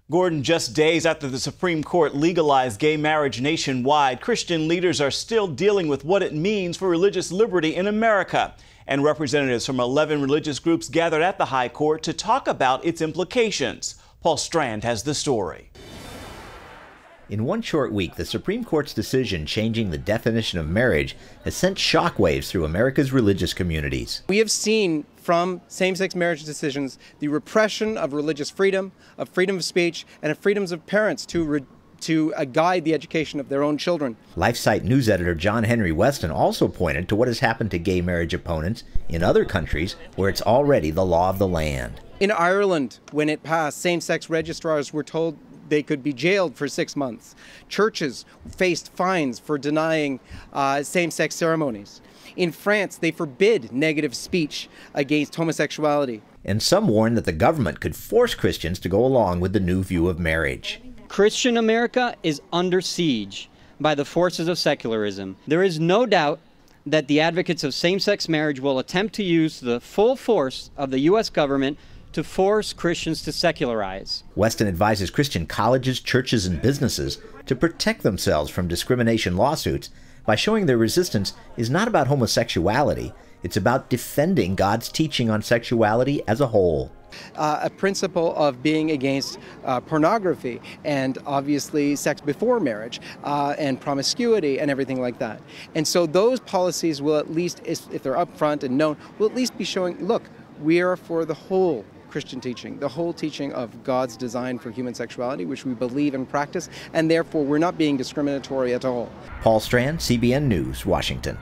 Gordon, just days after the Supreme Court legalized gay marriage nationwide, Christian leaders are still dealing with what it means for religious liberty in America. And representatives from 11 religious groups gathered at the High Court to talk about its implications. Paul Strand has the story. In one short week, the Supreme Court's decision changing the definition of marriage has sent shockwaves through America's religious communities. We have seen from same-sex marriage decisions the repression of religious freedom, of freedom of speech, and of freedoms of parents to guide the education of their own children. LifeSite news editor John Henry Weston also pointed to what has happened to gay marriage opponents in other countries where it's already the law of the land. In Ireland, when it passed, same-sex registrars were told they could be jailed for 6 months. Churches faced fines for denying same-sex ceremonies. In France, they forbid negative speech against homosexuality. And some warn that the government could force Christians to go along with the new view of marriage. Christian America is under siege by the forces of secularism. There is no doubt that the advocates of same-sex marriage will attempt to use the full force of the U.S. government to force Christians to secularize. Weston advises Christian colleges, churches, and businesses to protect themselves from discrimination lawsuits by showing their resistance is not about homosexuality, it's about defending God's teaching on sexuality as a whole. A principle of being against pornography and obviously sex before marriage and promiscuity and everything like that. And so those policies will at least, if they're upfront and known, will at least be showing, look, we are for the whole Christian teaching, the whole teaching of God's design for human sexuality, which we believe and practice, and therefore we're not being discriminatory at all. Paul Strand, CBN News, Washington.